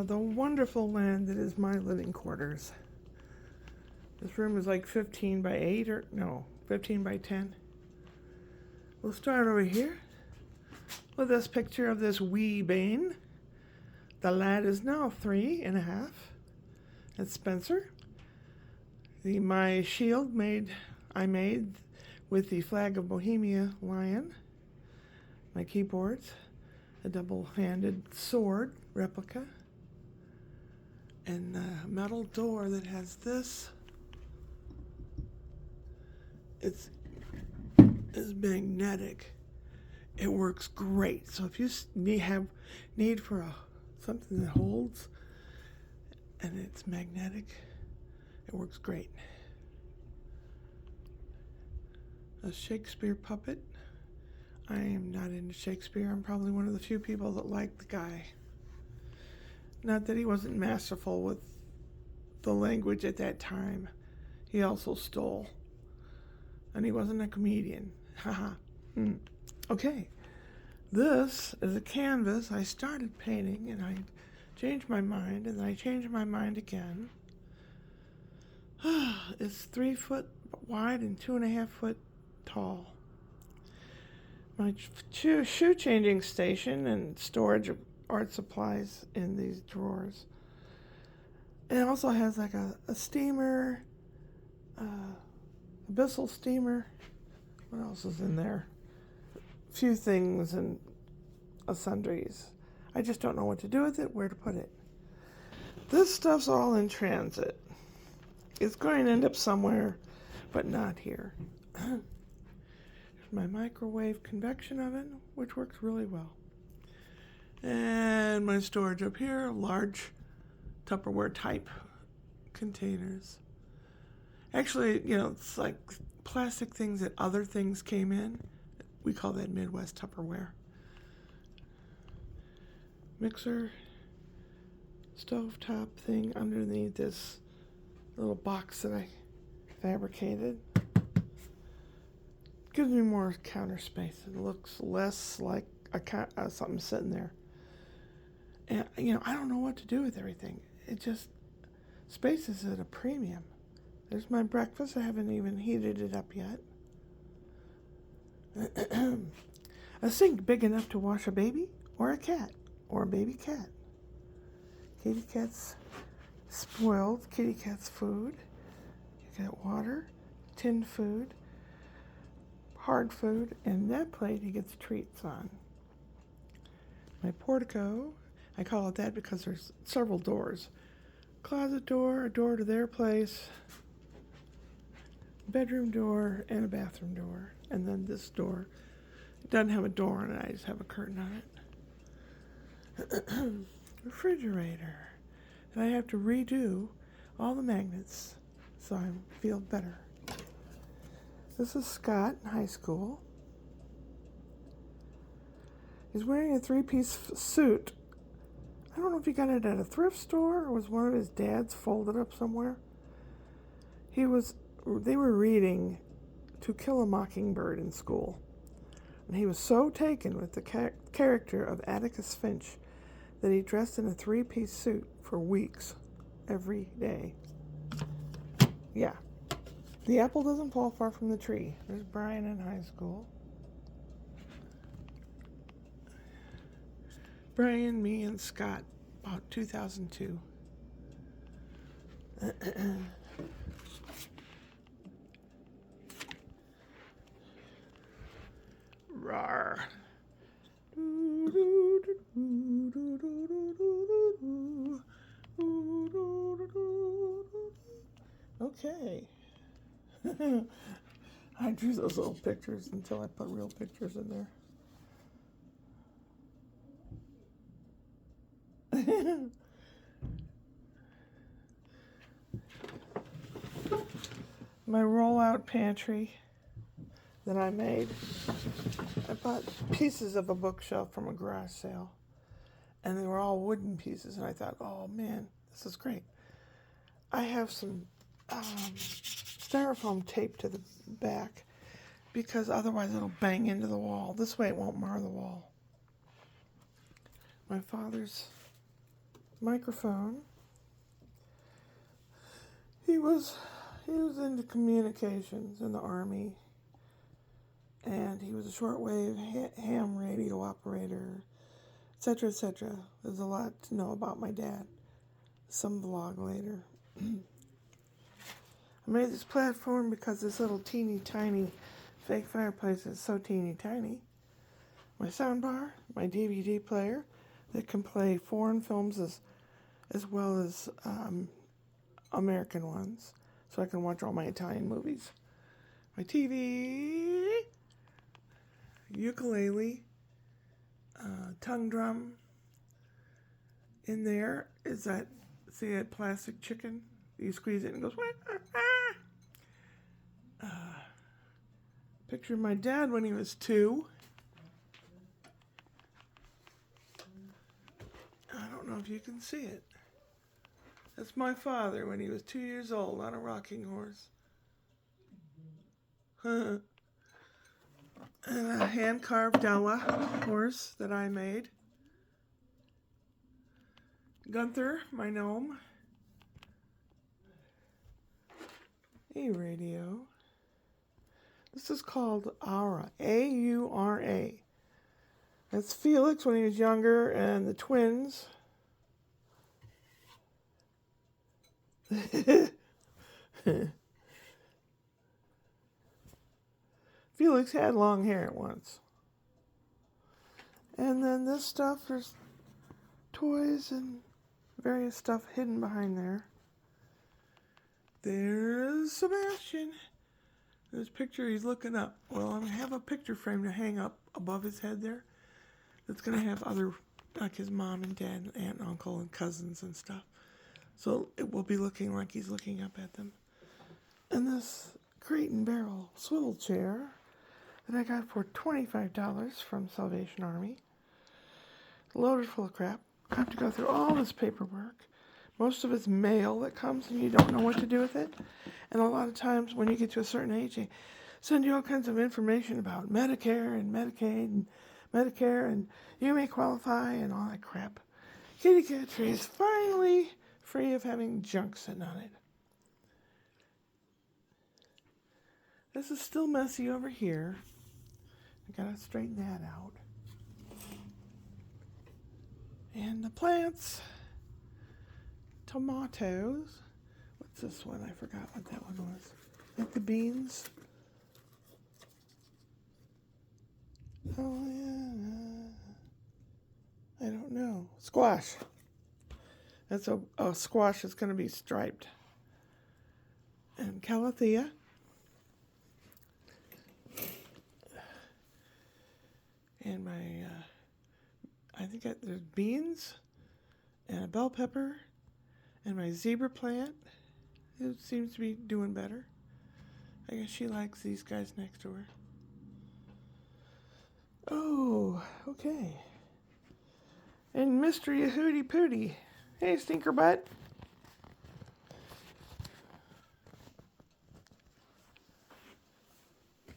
of the wonderful land that is my living quarters. This room is like 15 by 8 or no, 15 by 10. We'll start over here with this picture of this wee Bane. The lad is now 3.5. It's Spencer. My shield I made with the flag of Bohemia lion. My keyboards, a double-handed sword replica, and a metal door that has this. It's magnetic. It works great. So if you have need for something that holds and it's magnetic, it works great. A Shakespeare puppet. I am not into Shakespeare. I'm probably one of the few people that like the guy. Not that he wasn't masterful with the language at that time. He also stole. And he wasn't a comedian. Haha. Okay. This is a canvas. I started painting and I changed my mind, and then I changed my mind again. It's 3 foot wide and 2.5 foot tall. My shoe changing station and storage of art supplies in these drawers. It also has like a steamer, Bissell steamer. What else is in there? A few things and sundries. I just don't know what to do with it, where to put it. This stuff's all in transit. It's going to end up somewhere, but not here. There's my microwave convection oven, which works really well. And my storage up here, large Tupperware type containers. Actually, it's like plastic things that other things came in. We call that Midwest Tupperware. Mixer, stovetop thing underneath this little box that I fabricated. Gives me more counter space. It looks less like something sitting there. And, I don't know what to do with everything. Space is at a premium. There's my breakfast. I haven't even heated it up yet. A sink big enough to wash a baby or a cat or a baby cat. Kitty cat's spoiled. Kitty cat's food. You got water, tinned food, hard food, and that plate he gets treats on. My portico, I call it that because there's several doors. Closet door, a door to their place, bedroom door, and a bathroom door. And then this door. It doesn't have a door on it, I just have a curtain on it. Refrigerator. And I have to redo all the magnets so I feel better. This is Scott in high school. He's wearing a 3-piece suit. I don't know if he got it at a thrift store or was one of his dad's folded up somewhere. They were reading To Kill a Mockingbird in school. And he was so taken with the character of Atticus Finch that he dressed in a 3-piece suit for weeks, every day. Yeah. The apple doesn't fall far from the tree. There's Brian in high school. Brian, me, and Scott, about 2002. Rawr. Okay. I drew those little pictures until I put real pictures in there. My roll-out pantry that I made. I bought pieces of a bookshelf from a garage sale, and they were all wooden pieces, and I thought, oh man, this is great. I have some styrofoam tape to the back because otherwise it'll bang into the wall. This way it won't mar the wall. My father's microphone. He was into communications in the Army, and he was a shortwave ham radio operator, etc., etc. There's a lot to know about my dad. Some vlog later. I made this platform because this little teeny tiny fake fireplace is so teeny tiny. My soundbar, my DVD player that can play foreign films as well as American ones, so I can watch all my Italian movies. My TV, ukulele, tongue drum. In there is that, see that plastic chicken? You squeeze it and it goes, picture of my dad when he was 2. I don't know if you can see it. That's my father when he was 2 years old on a rocking horse. And a hand-carved Della horse that I made. Gunther, my gnome. A radio. This is called Aura, A-U-R-A. That's Felix when he was younger, and the twins. Felix had long hair at once. And then this stuff, there's toys and various stuff hidden behind there. There's Sebastian. This picture, he's looking up. Well, I'm going to have a picture frame to hang up above his head there. That's going to have other, like his mom and dad, and aunt and uncle and cousins and stuff. So it will be looking like he's looking up at them. And this Crate and Barrel swivel chair that I got for $25 from Salvation Army. Loaded full of crap. I have to go through all this paperwork. Most of it's mail that comes and you don't know what to do with it. And a lot of times when you get to a certain age, they send you all kinds of information about Medicare and Medicaid and Medicare and you may qualify and all that crap. Kitty Cat Tree is finally free of having junk sitting on it. This is still messy over here. I gotta straighten that out. And the plants. Tomatoes. What's this one? I forgot what that one was. Like the beans. Oh, yeah. I don't know. Squash. That's a squash that's going to be striped. And calathea. And my, I think there's beans and a bell pepper. And my zebra plant, it seems to be doing better. I guess she likes these guys next to her. Oh, okay. And Mystery Hootie Pootie. Hey, Stinker Butt.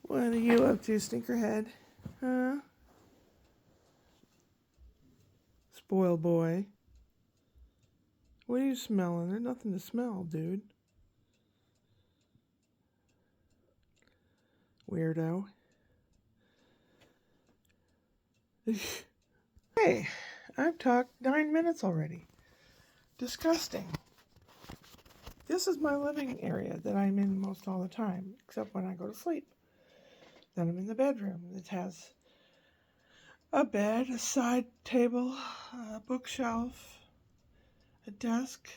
What are you up to, Stinkerhead? Huh? Spoil boy. What are you smelling? There's nothing to smell, dude. Weirdo. Hey, I've talked 9 minutes already. Disgusting. This is my living area that I'm in most all the time, except when I go to sleep. Then I'm in the bedroom. It has a bed, a side table, a bookshelf, a desk,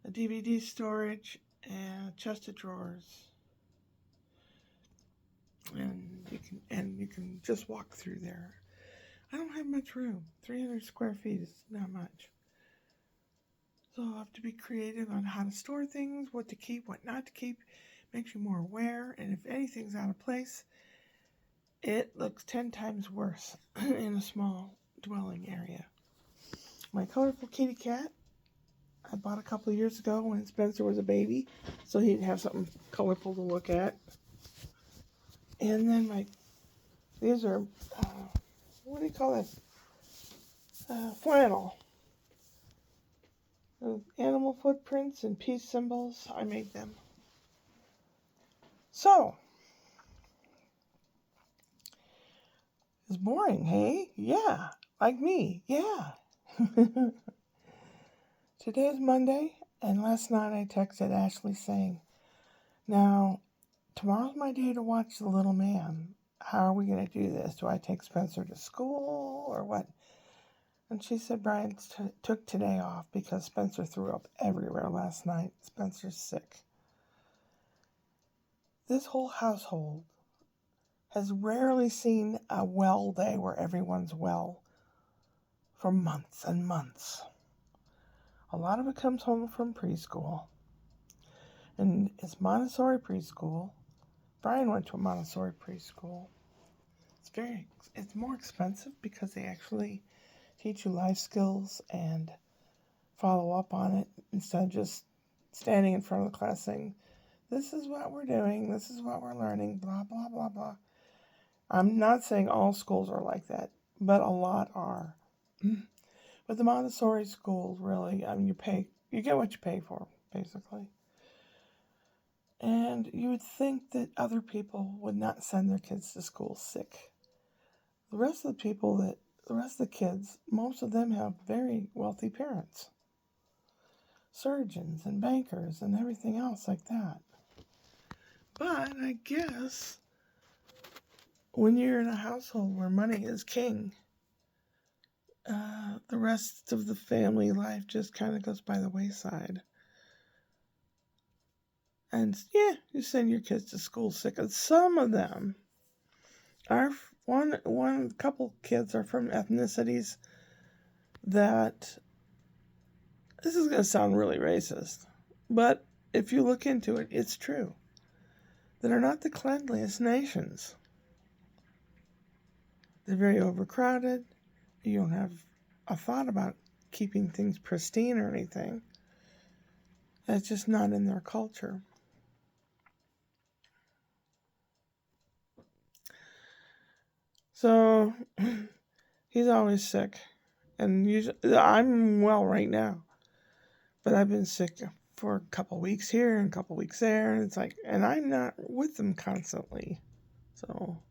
a DVD storage, and a chest of drawers. And you can just walk through there. I don't have much room. 300 square feet is not much. So I'll have to be creative on how to store things, what to keep, what not to keep. Makes you more aware, and if anything's out of place, it looks 10 times worse in a small dwelling area. My colorful kitty cat, I bought a couple of years ago when Spencer was a baby, so he'd have something colorful to look at. And then these are, what do you call it? Flannel. Animal footprints and peace symbols. I made them. So, it's boring, hey? Yeah. Like me, yeah. Today's Monday, and last night I texted Ashley saying, now, tomorrow's my day to watch The Little Man. How are we going to do this? Do I take Spencer to school or what? And she said Brian took today off because Spencer threw up everywhere last night. Spencer's sick. This whole household has rarely seen a well day where everyone's well for months and months. A lot of it comes home from preschool. And it's Montessori preschool. Brian went to a Montessori preschool. It's more expensive because they actually teach you life skills and follow up on it instead of just standing in front of the class saying, this is what we're doing, this is what we're learning, blah, blah, blah, blah. I'm not saying all schools are like that, but a lot are. But the Montessori schools, really, you get what you pay for, basically. And you would think that other people would not send their kids to school sick. The rest of the kids, most of them have very wealthy parents. Surgeons and bankers and everything else like that. But I guess when you're in a household where money is king, the rest of the family life just kind of goes by the wayside. And yeah, you send your kids to school sick. And some of them are one couple kids are from ethnicities that, this is going to sound really racist, but if you look into it, it's true, that are not the cleanliest nations. They're very overcrowded. You don't have a thought about keeping things pristine or anything. That's just not in their culture. So he's always sick. And usually, I'm well right now. But I've been sick for a couple weeks here and a couple weeks there. And it's like, and I'm not with them constantly. So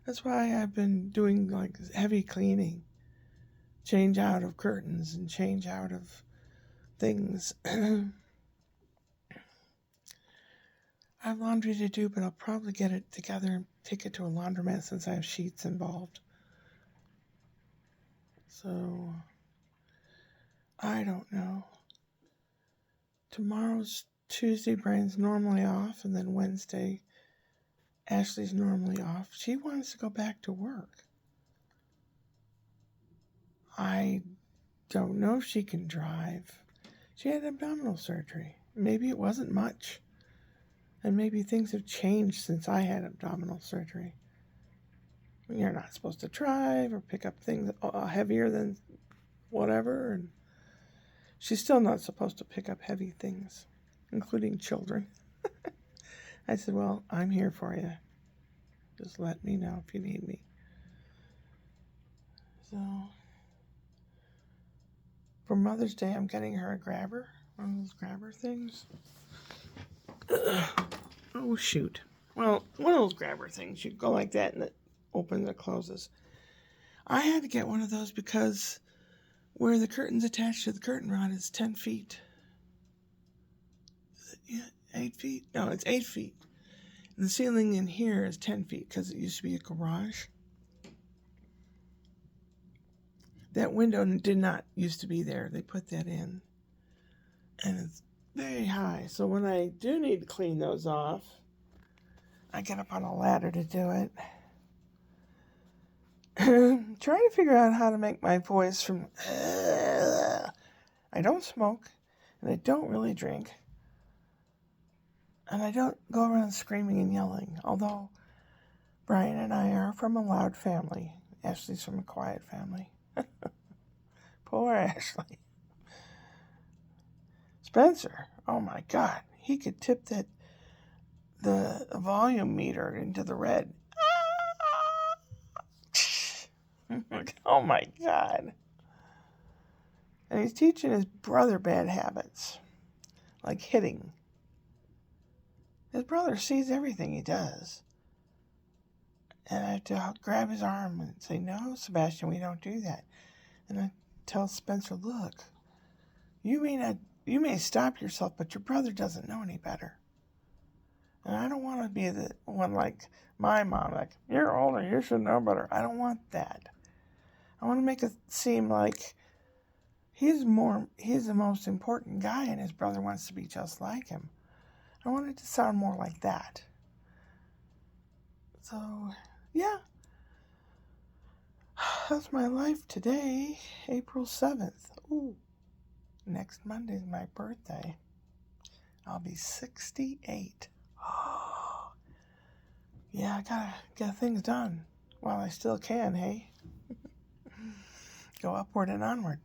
that's why I've been doing like heavy cleaning. Change out of curtains and change out of things. I have laundry to do, but I'll probably get it together and take it to a laundromat since I have sheets involved. So, I don't know. Tomorrow's Tuesday, Brian's normally off, and then Wednesday, Ashley's normally off. She wants to go back to work. I don't know if she can drive. She had abdominal surgery. Maybe it wasn't much. And maybe things have changed since I had abdominal surgery. You're not supposed to drive or pick up things heavier than whatever. And she's still not supposed to pick up heavy things, including children. I said, well, I'm here for you. Just let me know if you need me. So, for Mother's Day, I'm getting her a grabber. One of those grabber things. Oh, shoot. Well, one of those grabber things. You go like that and it opens and closes. I had to get one of those because where the curtain's attached to the curtain rod is 10 feet. Yeah, 8 feet? No, it's 8 feet. And the ceiling in here is 10 feet because it used to be a garage. That window did not used to be there. They put that in. And it's very high. So when I do need to clean those off, I get up on a ladder to do it. Trying to figure out how to make my voice from... I don't smoke, and I don't really drink. And I don't go around screaming and yelling, although Brian and I are from a loud family. Ashley's from a quiet family. Poor Ashley. Spencer, oh my God, he could tip the volume meter into the red. Oh my God. And he's teaching his brother bad habits, like hitting. His brother sees everything he does. And I have to grab his arm and say, no, Sebastian, we don't do that. And I tell Spencer, look, you may stop yourself, but your brother doesn't know any better. And I don't want to be the one like my mom, like, you're older, you should know better. I don't want that. I want to make it seem like he's the most important guy and his brother wants to be just like him. I want it to sound more like that. So, yeah. That's my life today, April 7th. Ooh, next Monday's my birthday. I'll be 68. Oh, yeah, I gotta get things done while I still can, hey? Go upward and onward.